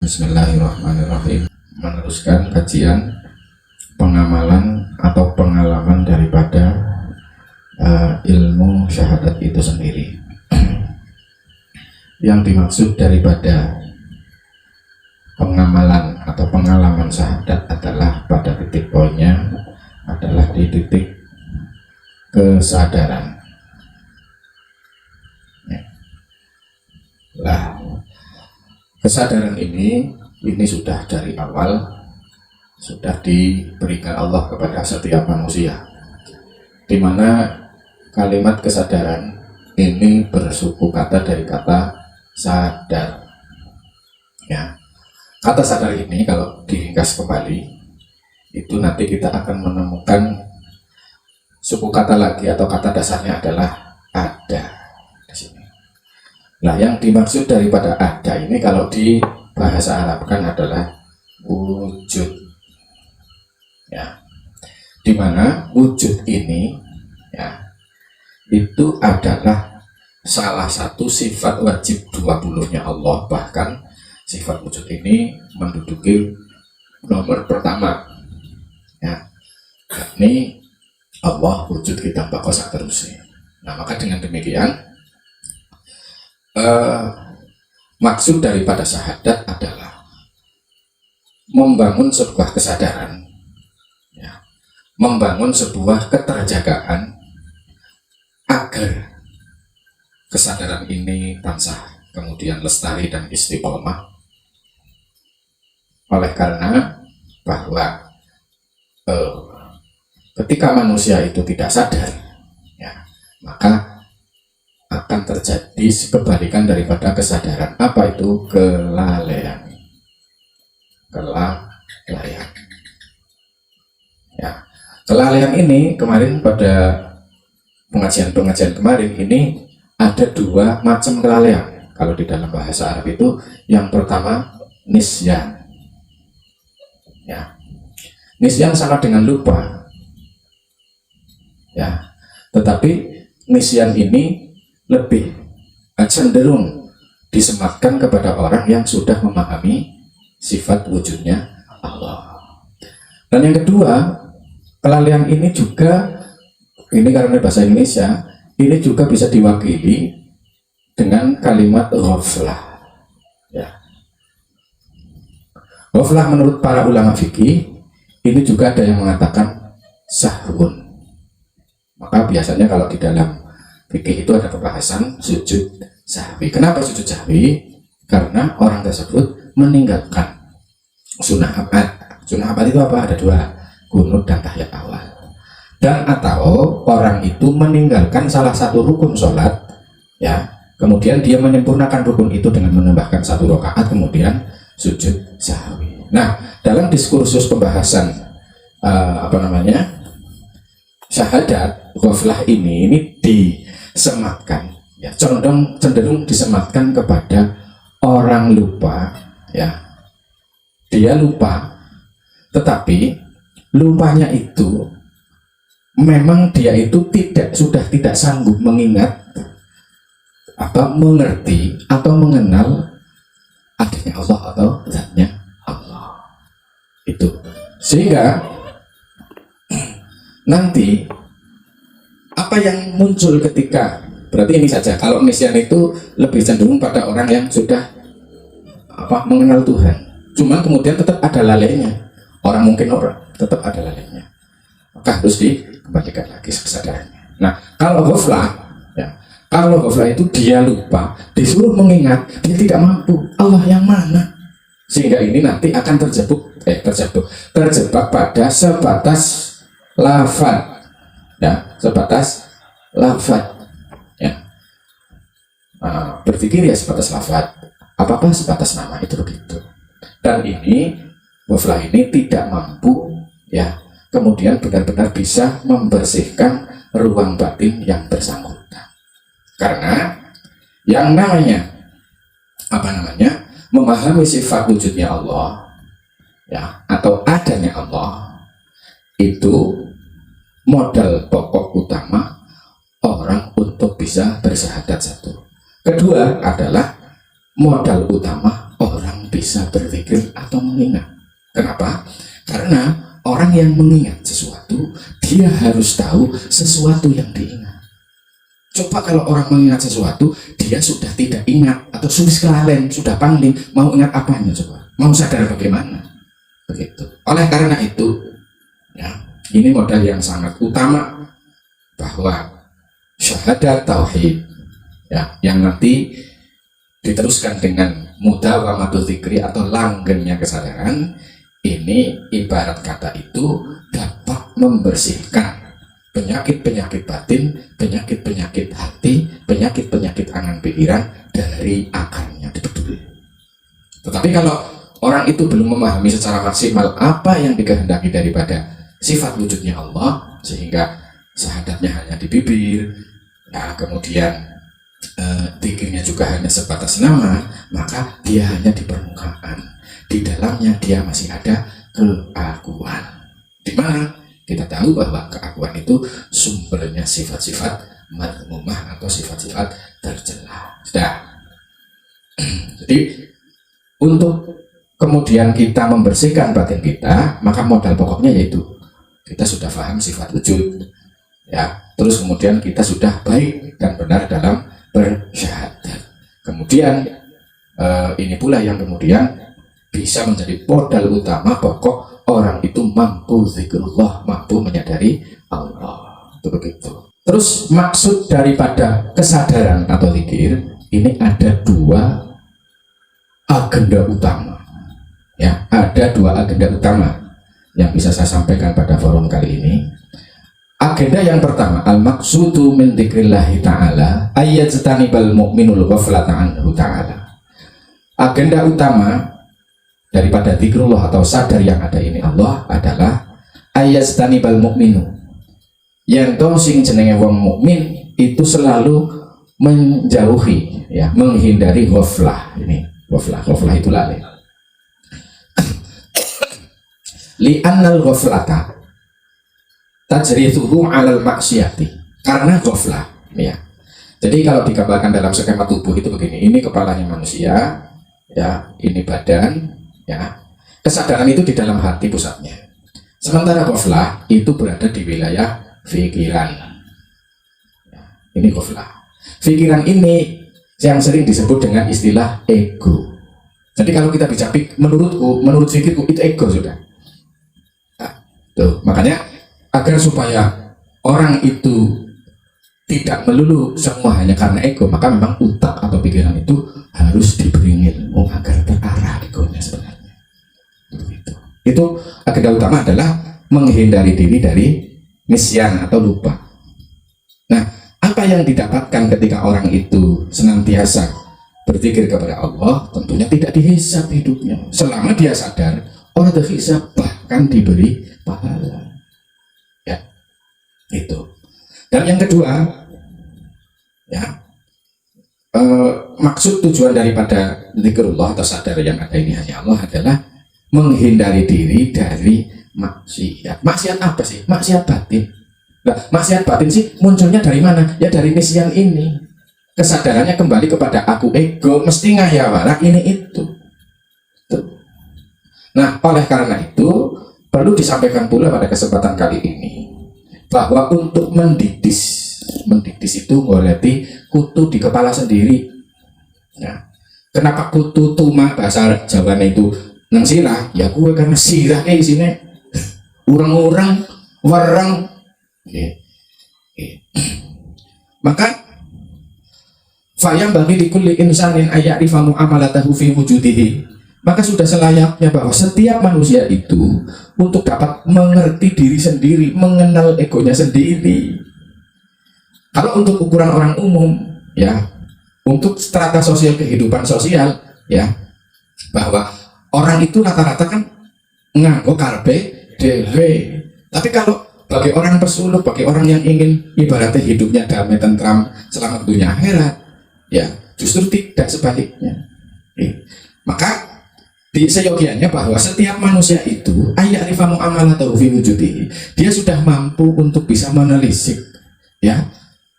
Bismillahirrahmanirrahim. Meneruskan kajian pengamalan atau pengalaman daripada ilmu syahadat itu sendiri. Yang dimaksud daripada pengamalan atau pengalaman syahadat adalah pada titik poinnya adalah di titik kesadaran. Lah, kesadaran ini sudah dari awal sudah diberikan Allah kepada setiap manusia, di mana kalimat kesadaran ini bersuku kata dari kata sadar. Ya, kata sadar ini kalau diringkas kembali itu nanti kita akan menemukan suku kata lagi atau kata dasarnya adalah ada di sini. Nah, yang dimaksud daripada ada ini kalau di bahasa Arab kan adalah wujud, ya, dimana wujud ini, ya, itu adalah salah satu sifat wajib 20-nya Allah. Bahkan sifat wujud ini menduduki nomor pertama, ya, ini Allah wujud kita bakosak terus. Nah, maka dengan demikian maksud daripada syahadat adalah membangun sebuah kesadaran, ya, membangun sebuah keterjagaan agar kesadaran ini tansah kemudian lestari dan istiqomah. Oleh karena bahwa ketika manusia itu tidak sadar, ya, maka akan terjadi kebalikan daripada kesadaran. Apa itu? Kelalaian. Kelalaian. Ya, kelalaian ini kemarin pada pengajian kemarin ini ada dua macam kelalaian. Kalau di dalam bahasa Arab itu yang pertama nisyan. Ya, nisyan sama dengan lupa. Ya, tetapi nisyan ini lebih cenderung disematkan kepada orang yang sudah memahami sifat wujudnya Allah. Dan yang kedua, kelalaian ini juga, ini karena bahasa Indonesia, ini juga bisa diwakili dengan kalimat ghaflah. Ya. Ghaflah menurut para ulama fikih ini juga ada yang mengatakan sahwun. Maka biasanya kalau di dalam fikih itu ada pembahasan sujud sahwi. Kenapa sujud sahwi? Karena orang tersebut meninggalkan sunnah abad. Sunnah abad itu apa? Ada dua, qunut dan tahiyat awal. Dan atau orang itu meninggalkan salah satu rukun sholat, ya, kemudian dia menyempurnakan rukun itu dengan menambahkan satu rakaat, kemudian sujud sahwi. Nah, dalam diskursus pembahasan syahadat ghaflah ini disematkan, ya, cenderung disematkan kepada orang lupa, ya, dia lupa, tetapi lupanya itu memang dia itu sudah tidak sanggup mengingat atau mengerti atau mengenal adanya Allah atau zatnya Allah itu, sehingga nanti apa yang muncul ketika, berarti ini saja, kalau nisyan itu lebih cenderung pada orang yang sudah mengenal Tuhan, cuman kemudian tetap ada lalainya, orang tetap ada lalainya, maka harus dikembalikan lagi kesadarannya. Nah, kalau ghaflah, ya, kalau ghaflah itu dia lupa, disuruh mengingat, dia tidak mampu Allah yang mana, sehingga ini nanti akan terjebak pada sebatas lafaz, ya, sebatas lafaz, ya, berpikir ya sebatas lafaz, apa-apa sebatas nama, itu begitu. Dan ini ghaflah ini tidak mampu, ya, kemudian benar-benar bisa membersihkan ruang batin yang bersangkutan, karena yang namanya memahami sifat wujudnya Allah, ya, atau adanya Allah, itu modal pokok utama orang untuk bisa bersyahadat satu. Kedua adalah modal utama orang bisa berzikir atau mengingat. Kenapa? Karena orang yang mengingat sesuatu, dia harus tahu sesuatu yang diingat. Coba kalau orang mengingat sesuatu, dia sudah tidak ingat atau sudah kelalen, sudah pangling, mau ingat apanya coba? Mau sadar bagaimana? Begitu. Oleh karena itu, ya, ini modal yang sangat utama bahwa syahadat tauhid, ya, yang nanti diteruskan dengan mudawamatul dzikri atau langgengnya kesadaran, ini ibarat kata itu dapat membersihkan penyakit-penyakit batin, penyakit-penyakit hati, penyakit-penyakit angan pikiran dari akarnya dipeduli. Tetapi kalau orang itu belum memahami secara maksimal apa yang dikehendaki daripada sifat wujudnya Allah, sehingga syahadatnya hanya di bibir, nah kemudian dzikirnya juga hanya sebatas nama, maka dia hanya di permukaan. Di dalamnya dia masih ada keakuan. Di mana kita tahu bahwa keakuan itu sumbernya sifat-sifat madmumah atau sifat-sifat tercela. Sudah. Jadi untuk kemudian kita membersihkan batin kita, maka modal pokoknya yaitu kita sudah paham sifat wujud, ya. Terus kemudian kita sudah baik dan benar dalam bersyahadat. Kemudian ini pula yang kemudian bisa menjadi modal utama pokok orang itu mampu zikrullah, mampu menyadari Allah. Itu begitu. Terus maksud daripada kesadaran atau zikir ini ada dua agenda utama. Ya, ada dua agenda utama yang bisa saya sampaikan pada forum kali ini. Agenda yang pertama, al-maqsudu min dzikrillahi ta'ala ayyajtanibal mu'minul ghaflata anhu ta'ala. Agenda utama daripada zikrullah atau sadar yang ada ini Allah adalah ayyajtanibal mu'minu. Yang to sing jenenge wong mukmin itu selalu menjauhi, ya, menghindari ghaflah. Ini ghaflah itu lalai. Li'annal ghaflata tajrithuhu 'alal maksiyati. Karena ghaflah, ya. Jadi kalau digambarkan dalam skema tubuh itu begini, ini kepalanya manusia, ya, ini badan, ya. Kesadaran itu di dalam hati pusatnya. Sementara ghaflah itu berada di wilayah pikiran. Ya, ini ghaflah. Pikiran ini yang sering disebut dengan istilah ego. Jadi kalau kita bicara menurut pikirku itu ego sudah. Tuh, makanya agar supaya orang itu tidak melulu semua hanya karena ego, maka memang otak atau pikiran itu harus diberi ilmu agar terarah egonya sebenarnya. Itu agenda utama adalah menghindari diri dari nisyan atau lupa. Nah, apa yang didapatkan ketika orang itu senantiasa berzikir kepada Allah? Tentunya tidak dihisab hidupnya. Selama dia sadar, orang terhisab bahkan diberi pahala, ya, itu. Dan yang kedua, ya, maksud tujuan daripada zikrullah atau sadar yang ada ini hanya Allah adalah menghindari diri dari maksiat. Maksiat apa sih? Maksiat batin. Nah, maksiat batin sih munculnya dari mana? Ya dari nisyan ini. Kesadarannya kembali kepada aku ego, mesti ngayawara ini itu. Tuh. Nah, oleh karena itu perlu disampaikan pula pada kesempatan kali ini bahwa untuk mendidis itu ngoleti kutu di kepala sendiri. Nah, kenapa kutu tuma bahasa Jawanya itu nang sirah? Ya gue karena sirah kayak sini orang-orang warang. Maka fayam bagi likulli insanin ayarifa mu'amalatahu fi wujudihi. Maka sudah selayaknya bahwa setiap manusia itu untuk dapat mengerti diri sendiri, mengenal egonya sendiri. Kalau untuk ukuran orang umum, ya, untuk strata sosial kehidupan sosial, ya, bahwa orang itu rata-rata kan nganggo karpe dewe. Tapi kalau bagi orang pesuluk, bagi orang yang ingin ibaratnya hidupnya damai tentram selamat dunia akhirat, ya, justru tidak sebaliknya. Maka di seyogianya bahwa setiap manusia itu ayyarifa mu'amalatahu fi wujudihi, dia sudah mampu untuk bisa menelisik, ya,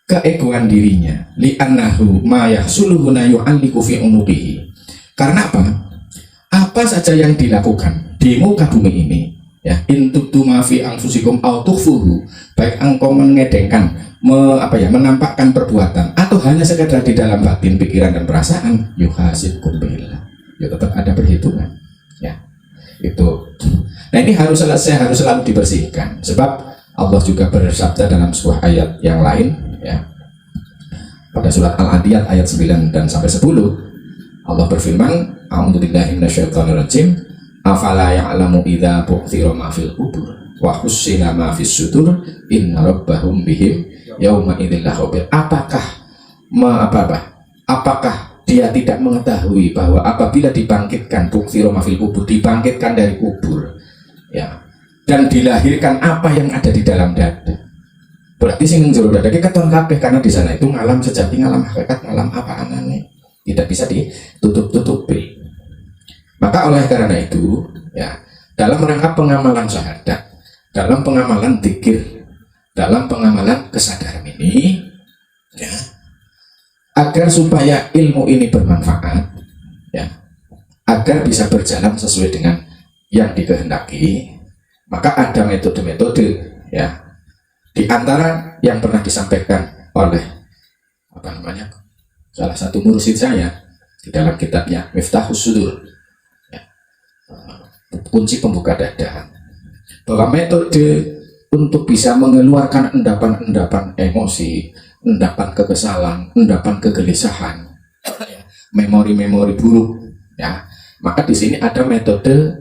keegoan dirinya, li'annahu ma yahsuluhu yu'alliqu fi unuqihi. Karena apa? apa saja yang dilakukan di muka bumi ini, ya, in tubdu ma fi anfusikum aw tukhfuhu, baik engkau mengedengkan, menampakkan perbuatan atau hanya sekedar di dalam batin, pikiran dan perasaan, yuhasibkum billah, ya tetap ada perhitungan, ya. Itu. Nah, ini harus selalu dibersihkan, sebab Allah juga bersabda dalam sebuah ayat yang lain, ya, pada surat Al-Adiyat ayat 9 dan sampai 10, Allah berfirman, a'udzubillahi minasyaitonirrajim, afala ya'lamu idza bu'thira ma fil qubur wa hussila ma fis sudur inna rabbahum bihim yauma idzil khabir. Apakah dia tidak mengetahui bahwa apabila dibangkitkan, bu'thira ma fil qubur, dibangkitkan dari kubur, ya, dan dilahirkan apa yang ada di dalam dada, berarti sing njero dada iki keton kabeh, karena di sana itu ngalam sejati, ngalam hakikat, ngalam apa anane, tidak bisa ditutup-tutupi. Maka oleh karena itu, ya, dalam rangka pengamalan syahadat, dalam pengamalan dzikir, dalam pengamalan kesadaran ini, ya, agar supaya ilmu ini bermanfaat, ya, agar bisa berjalan sesuai dengan yang dikehendaki, maka ada metode-metode, ya, di antara yang pernah disampaikan oleh salah satu mursyid saya di dalam kitabnya Miftahus Sudur, ya, kunci pembuka dada, bahwa metode untuk bisa mengeluarkan endapan-endapan emosi, endapan kekesalan, endapan kegelisahan, ya, memori-memori buruk, ya, maka di sini ada metode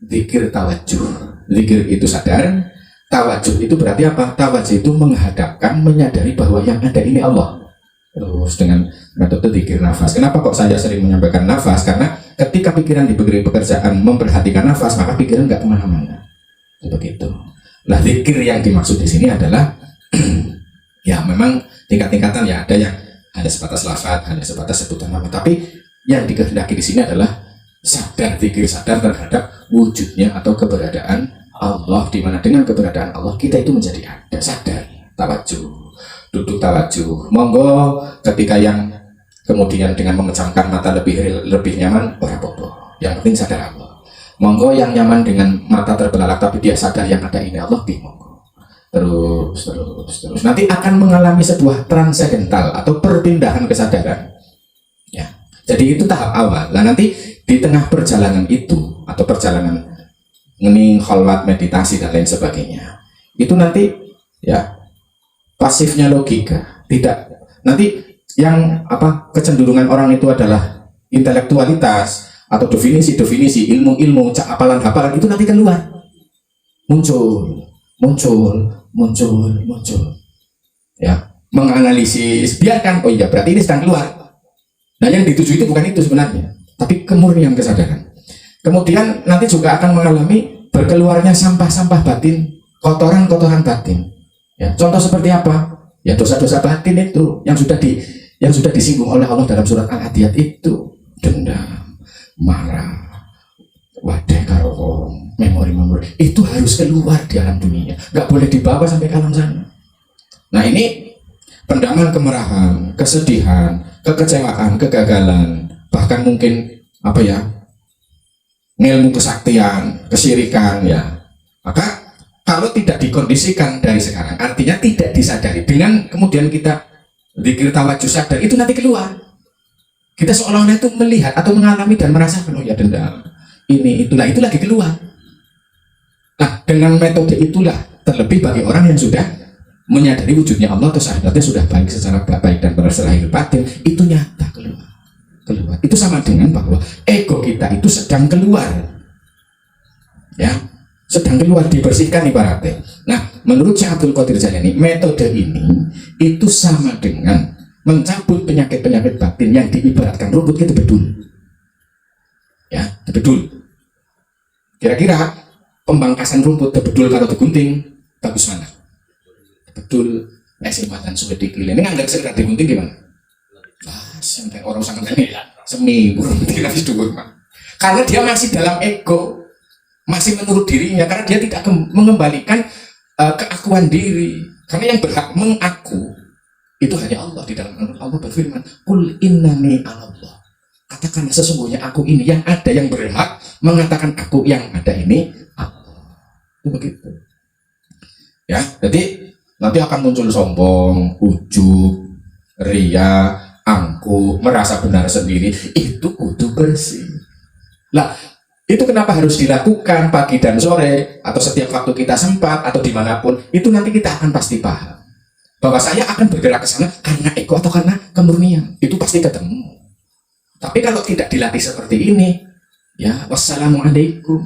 zikir tawajuh. Zikir itu sadar, tawajuh itu berarti apa? Tawajuh itu menghadapkan, menyadari bahwa yang ada ini Allah. Terus dengan metode zikir nafas. Kenapa kok saya sering menyampaikan nafas? Karena ketika pikiran diberi pekerjaan memperhatikan nafas, maka pikiran nggak kemana-mana. Begitu. Nah, zikir yang dimaksud di sini adalah ya memang tingkat-tingkatan, ya, ada yang hanya sebatas lafaz, hanya sebatas sebutan nama. Tapi yang dikehendaki di sini adalah sadar, zikir sadar terhadap wujudnya atau keberadaan Allah, di mana dengan keberadaan Allah kita itu menjadi ada, sadar, tawajuh, duduk tawajuh. Monggo ketika yang kemudian dengan memejamkan mata lebih nyaman, ora apa-apa, yang penting sadar Allah. Monggo yang nyaman dengan mata terbelalak tapi dia sadar yang ada ini Allah, monggo. Terus nanti akan mengalami sebuah transendental atau perpindahan kesadaran, ya. Jadi itu tahap awal. Nah, nanti di tengah perjalanan itu atau perjalanan ngening, khalwat, meditasi dan lain sebagainya, itu nanti, ya, pasifnya logika, tidak nanti yang kecenderungan orang itu adalah intelektualitas atau definisi ilmu hafalan itu nanti keluar, muncul, ya, menganalisis, biarkan, oh iya berarti ini sedang keluar. Nah, yang dituju itu bukan itu sebenarnya, tapi kemurnian kesadaran. Kemudian nanti juga akan mengalami berkeluarnya sampah-sampah batin, kotoran-kotoran batin. Ya, contoh seperti apa? Ya, dosa-dosa batin itu yang sudah disinggung oleh Allah dalam surat Al-Adiyat itu, dendam, marah, wadah karo, memori itu harus keluar di alam dunia, nggak boleh dibawa sampai ke alam sana. Nah, ini pendaman kemarahan, kesedihan, kekecewaan, kegagalan, bahkan mungkin ilmu kesaktian, kesyirikan, ya. Maka kalau tidak dikondisikan dari sekarang, artinya tidak disadari, dengan kemudian kita zikir tawajuh sadar, itu nanti keluar. Kita seolah-olah itu melihat atau mengalami dan merasakan, oh ya dendam, itulah itu lagi keluar. Nah, dengan metode itulah, terlebih bagi orang yang sudah menyadari wujudnya Allah atau syahadatnya sudah baik secara baik dan benar secara lahir batin, itu nyata keluar. Itu sama dengan bahwa ego kita itu sedang keluar, ya, sedang keluar, dibersihkan ibaratnya. Nah, menurut Syekh Abdul Qadir Jailani, metode ini itu sama dengan mencabut penyakit-penyakit batin yang diibaratkan rumput itu bedul, ya, bedul. Kira-kira pembangkasan rumput bedul kalau digunting bagus mana? Bedul dan sudah dikilin. Ini nggak segera digunting gimana? Sampai orang sangat ini seminggu habis dulu, karena dia masih dalam ego, masih menurut dirinya, karena dia tidak mengembalikan keakuan diri, karena yang berhak mengaku itu hanya Allah. Di dalam Allah berfirman, kul innani Allah, Katakan sesungguhnya aku ini, yang ada yang berhak mengatakan aku yang ada ini Allah. Itu begitu. Ya, jadi nanti akan muncul sombong, ujub, ria, angkuh, merasa benar sendiri. Itu kudu bersih. Lah, itu kenapa harus dilakukan pagi dan sore atau setiap waktu kita sempat atau dimanapun? Itu nanti kita akan pasti paham bahwa saya akan bergerak ke sana karena ego atau karena kemurnian. Itu pasti ketemu. Tapi kalau tidak dilatih seperti ini, ya wassalamualaikum.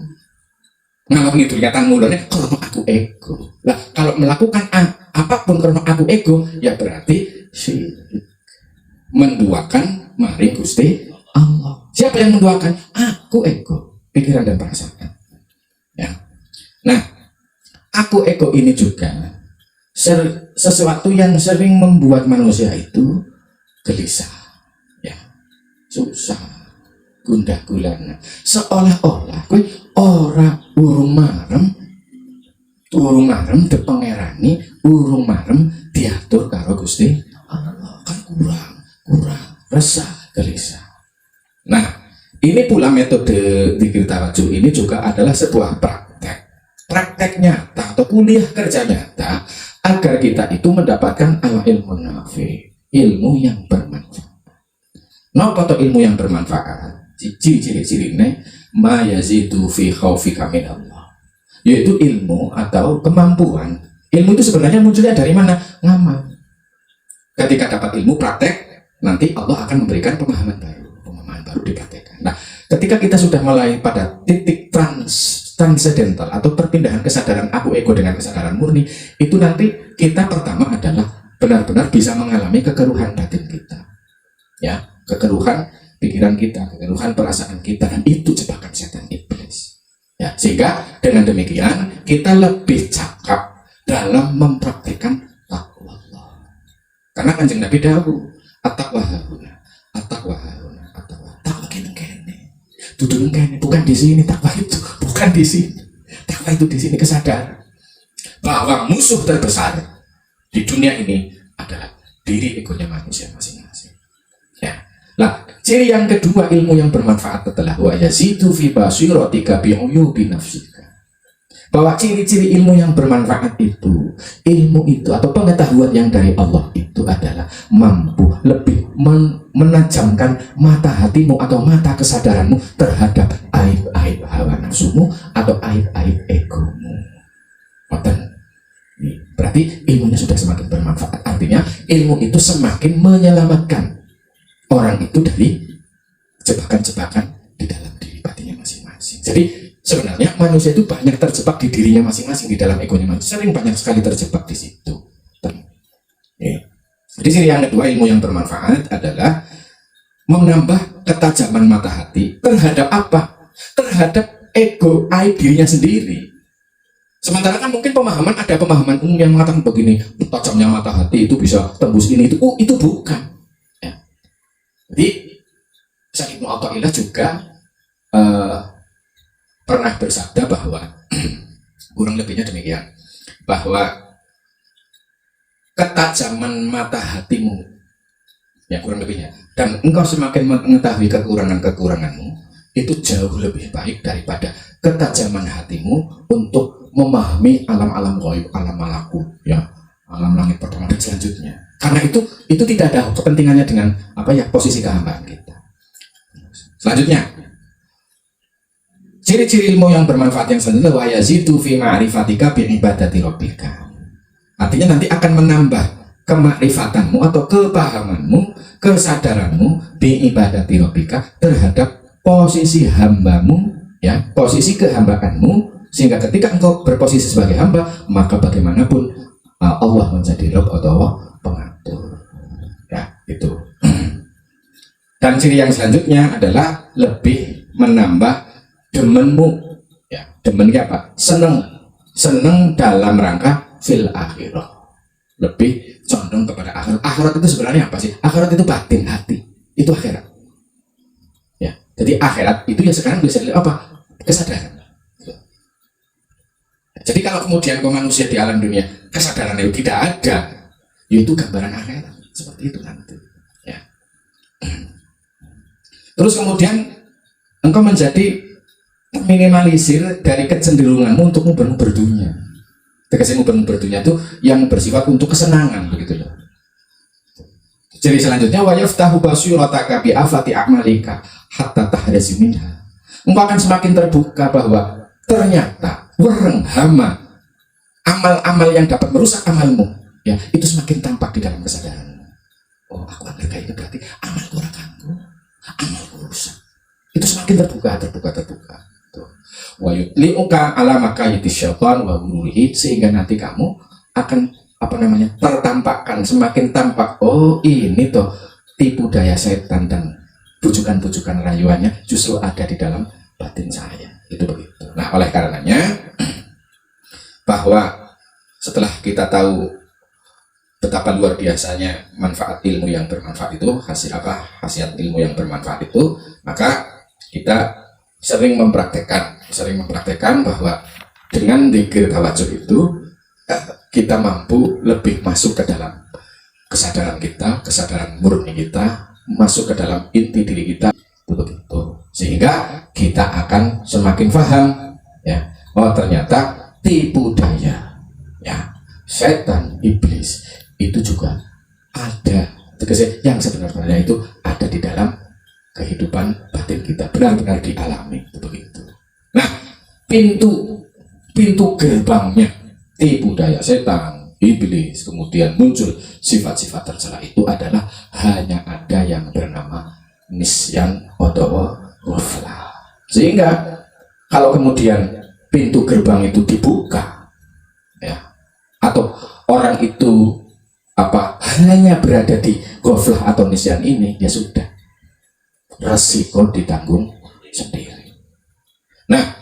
Ngalor ngidul kelihatan mulutnya karena aku ego. Lah kalau melakukan apapun karena aku ego, ya berarti syirik. Menduakan mari Gusti Allah. Siapa yang menduakan? Aku ego, pikiran dan perasaan. Ya. Nah, aku ego ini juga sesuatu yang sering membuat manusia itu gelisah. Susah, gundah gulana, seolah-olah gue ora urung marem de pangerani urung marem diatur karo Gusti Allah, kan kurang resah gelisah. Nah, ini pula metode dzikir tawajuh ini juga adalah sebuah praktek nyata atau kuliah kerja nyata agar kita itu mendapatkan ilmu nafi, ilmu yang bermanfaat. Napa to ilmu yang bermanfaat? Ciri-ciri-cirine ma yazidu fi khaufika min Allah. Yaitu ilmu atau kemampuan. Ilmu itu sebenarnya munculnya dari mana? Ngamal. Ketika dapat ilmu praktek, nanti Allah akan memberikan pemahaman baru dipraktekkan. Nah, ketika kita sudah mulai pada titik transcendental atau perpindahan kesadaran aku ego dengan kesadaran murni, itu nanti kita pertama adalah benar-benar bisa mengalami kekeruhan batin kita. Ya, kekeruhan pikiran kita, kekeruhan perasaan kita, dan itu jebakan setan iblis. Ya, sehingga dengan demikian kita lebih cakap dalam mempraktikkan takwa Allah. Karena Kanjeng Nabi dahulu, at-taqwa hauna, at-taqwa hauna, takwa kene. Duduk kene, bukan di sini takwa itu, bukan di sini. Takwa itu di sini kesadaran bahwa musuh terbesar di dunia ini adalah diri egonya manusia masing-masing. Ya. Nah, ciri yang kedua ilmu yang bermanfaat adalah wa yazidu fi basiratika bi uyubi nafsika. Bahwa ciri-ciri ilmu yang bermanfaat itu, ilmu itu atau pengetahuan yang dari Allah itu adalah mampu lebih menajamkan mata hatimu atau mata kesadaranmu terhadap aib-aib hawa nafsumu atau aib-aib egomu. Berarti ilmunya sudah semakin bermanfaat. Artinya ilmu itu semakin menyelamatkan orang itu dari jebakan-jebakan di dalam diri batinnya masing-masing. Jadi sebenarnya manusia itu banyak terjebak di dirinya masing-masing, di dalam egonya manusia. Sering banyak sekali terjebak di situ. Jadi ciri yang kedua ilmu yang bermanfaat adalah menambah ketajaman mata hati terhadap apa? Terhadap ego, aib dirinya sendiri. Sementara kan mungkin ada pemahaman umum yang mengatakan begini, tajamnya mata hati itu bisa tembus ini itu. Itu bukan. Jadi Syekh Ibnu Athaillah juga pernah bersabda bahwa kurang lebihnya demikian, bahwa ketajaman mata hatimu, ya kurang lebihnya, dan engkau semakin mengetahui kekuranganmu itu jauh lebih baik daripada ketajaman hatimu untuk memahami alam-alam ghaib, alam malakut, ya, alam langit pertama dan selanjutnya. Karena itu tidak ada kepentingannya dengan posisi kehambaan kita. Selanjutnya, ciri-ciri ilmu yang bermanfaat yang selanjutnya wa yazidu fi ma'rifatika bi ibadati rabbika. Artinya nanti akan menambah kemakrifatanmu atau kepahamanmu, kesadaranmu bi ibadati rabbika terhadap posisi hambamu, ya, posisi kehambaanmu, sehingga ketika engkau berposisi sebagai hamba, maka bagaimanapun Allah menjadi Rabb atau pengatur. Ya, itu. Dan ciri yang selanjutnya adalah lebih menambah demenmu, ya, demennya apa? Seneng dalam rangka fil akhirah, lebih condong kepada akhirat. Akhirat itu sebenarnya apa sih? Akhirat itu batin hati, itu akhirat. Ya, jadi akhirat itu ya sekarang bisa apa? Kesadaran. Jadi kalau kemudian manusia di alam dunia kesadaran itu tidak ada, yaitu gambaran akhirat seperti itu nanti. Ya. Terus kemudian engkau menjadi minimalisir dari kecenderunganmu untuk nguber-nguber dunia. Tegasnya nguber-nguber dunia itu yang bersifat untuk kesenangan begitu loh. Jadi selanjutnya wa yaftahu basirataka bi afati a'malika hatta tahrasi minha. Engkau akan semakin terbuka bahwa ternyata wereng hama amal-amal yang dapat merusak amalmu, ya, itu semakin tampak di dalam kesadaran. Oh, aku ambil kayak itu berarti amalku ora ganggu, amalku rusak. Itu semakin terbuka. Tuh. Wa yutli'uka ala makayiti syaitan wa ghururihi, sehingga nanti kamu akan tertampakkan, semakin tampak, oh ini toh tipu daya setan dan bujukan-bujukan rayuannya justru ada di dalam batin saya. Itu begitu. Nah, oleh karenanya bahwa setelah kita tahu betapa luar biasanya manfaat ilmu yang bermanfaat itu, khasiat ilmu yang bermanfaat itu, maka kita sering mempraktekkan bahwa dengan dzikir tawajuh itu kita mampu lebih masuk ke dalam kesadaran kita, kesadaran murni kita, masuk ke dalam inti diri kita, begitu. Sehingga kita akan semakin paham, ya, oh ternyata tipu daya, ya, setan, iblis itu juga ada, yang sebenarnya itu ada di dalam kehidupan batin kita, benar-benar dialami, begitu. Nah, pintu gerbangnya tipu daya setan, iblis, kemudian muncul sifat-sifat tercela itu adalah hanya ada yang bernama nisyan atau ghaflah. Sehingga kalau kemudian pintu gerbang itu dibuka, ya, atau orang itu hanya berada di ghaflah atau nisyan ini, ya sudah, resiko ditanggung sendiri. Nah,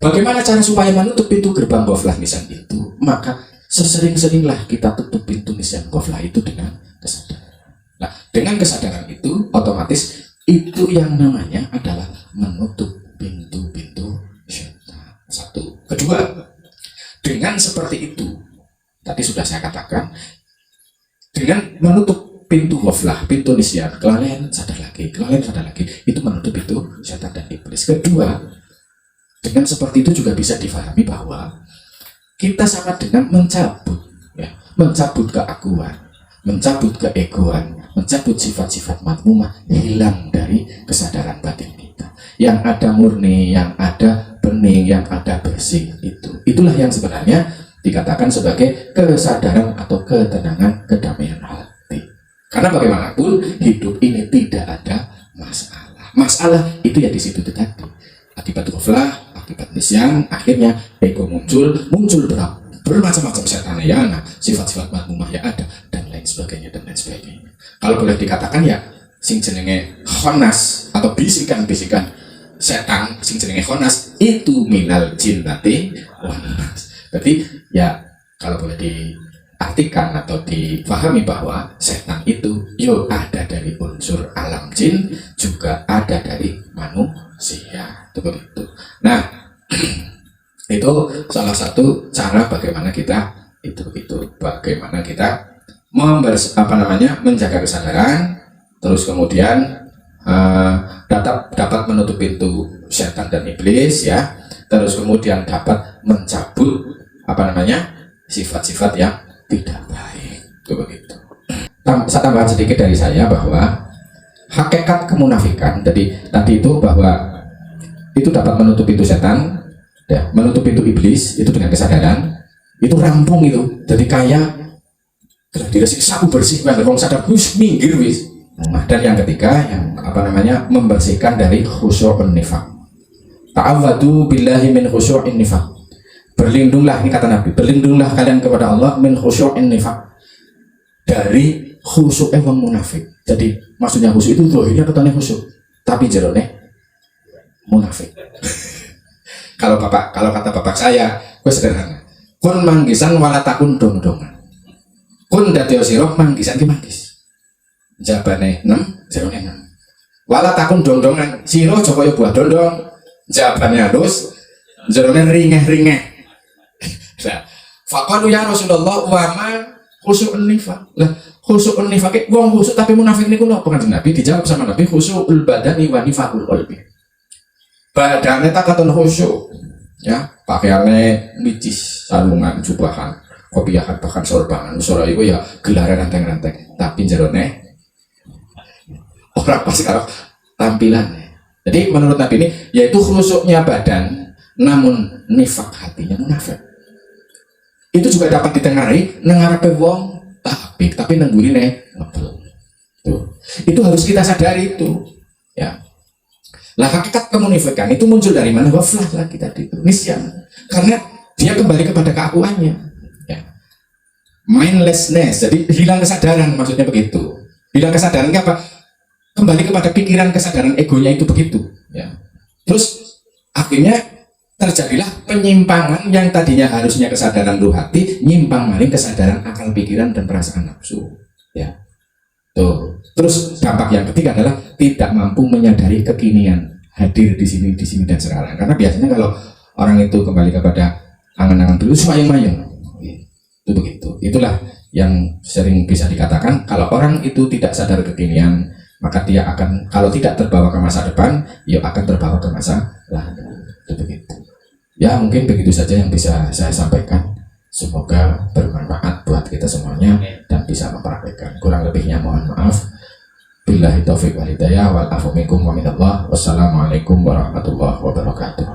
bagaimana cara supaya menutup pintu gerbang ghaflah nisyan itu? Maka sesering-seringlah kita tutup pintu nisyan ghaflah itu dengan kesadaran. Nah, dengan kesadaran itu otomatis itu yang namanya adalah menutup pintu-pintu syaitan. Satu. Kedua, dengan seperti itu, tadi sudah saya katakan, dengan menutup pintu ghaflah, pintu nisyan, kelalaian sadar lagi, itu menutup pintu syaitan dan iblis. Kedua, dengan seperti itu juga bisa difahami bahwa kita sama dengan mencabut keakuan, mencabut keegoan, mencabut sifat-sifat madmumah, hilang dari kesadaran batin kita. Yang ada murni, yang ada bening, yang ada bersih, itulah yang sebenarnya dikatakan sebagai kesadaran atau ketenangan, kedamaian hati. Karena bagaimanapun hidup ini tidak ada masalah. Masalah itu ya di situ tadi. Akibat ghaflah, akibat nisyan, akhirnya ego muncul bermacam-macam setan ya, sifat-sifat madmumah ya ada, dan lain sebagainya. Kalau boleh dikatakan ya, sing jenenge khonas atau bisikan-bisikan setan, sing jenenge khonas itu minal jinnati wan nas. Jadi ya kalau boleh diartikan atau difahami bahwa setan itu yo ada dari unsur alam jin, juga ada dari manusia. Itu begitu. Nah, itu salah satu cara bagaimana kita menjaga kesadaran, terus kemudian dapat menutup pintu setan dan iblis, ya, terus kemudian dapat mencabut sifat-sifat yang tidak baik. Itu begitu. Saya tambahkan sedikit dari saya bahwa hakikat kemunafikan tadi itu bahwa itu dapat menutup pintu setan, ya, menutup pintu iblis itu dengan kesadaran, itu rampung itu, jadi kaya, dikasih sapu bersih, kalau sadar wis minggir wis. Nah, dan yang ketiga yang membersihkan dari khusyu'un nifaq. Ta'awwadu billahi min khusyu'in nifaq. Berlindunglah, ini kata Nabi, berlindunglah kalian kepada Allah min khusyu'in nifaq, dari khusyu'e wong munafik. Jadi maksudnya khusyuk itu zahirnya ketone khusyuk, tapi jerone munafik. Kalau kata bapak saya, gue sederhana. Kun manggisan wala takun dong-dongan. Kun dadi sira manggisan ki manggis. Jabane 6, jerone 6. Wala takun dong-dongan, sira aja kaya buah dondong. Jabane halus, jerone ringeh-ringeh. Nah, faqalu ya Rasulullah wa ma Khusyukun nifaq. Lah khusyukun nifaq wong khusyuk tapi munafik niku napa kan Nabi dijawab sama Nabi khusyukul badani wa nifaqul qalbi. Badane tak katon khusyuk ya, pakaiannya micis, sarungan, jubahan, kopiahan bahkan sorbangan. Sore itu ya gelaran renteng-renteng, tapi jerone orang pas karo tampilannya. Jadi menurut Nabi ini yaitu khusyuknya badan namun nifak hatinya munafik. Itu juga dapat ditengarai nengarepe wong tapi nenggurine ngebel. Tuh. Itu harus kita sadari itu. Ya. Lah hakikat kemunifikan itu muncul dari mana? Waflah lagi tadi itu. Nisyan. Karena dia kembali kepada keakuannya. Ya. Mindlessness. Jadi hilang kesadaran maksudnya begitu. Hilang kesadaran apa? Kembali kepada pikiran kesadaran egonya itu begitu. Ya. Terus akhirnya terjadilah penyimpangan yang tadinya harusnya kesadaran ruh hati nyimpang maling kesadaran akal pikiran dan perasaan nafsu ya tuh. Terus dampak yang ketiga adalah tidak mampu menyadari kekinian hadir di sini dan sekarang, karena biasanya kalau orang itu kembali kepada angan-angan dulu semayang-mayang itu begitu. Itulah yang sering bisa dikatakan kalau orang itu tidak sadar kekinian maka dia akan, kalau tidak terbawa ke masa depan ya akan terbawa ke masa lalu. Itu begitu. Ya mungkin begitu saja yang bisa saya sampaikan. Semoga bermanfaat buat kita semuanya dan bisa mempraktikkan. Kurang lebihnya mohon maaf. Billahi taufiq wal hidayah wal afu minkum wa minallah. Wassalamualaikum warahmatullahi wabarakatuh.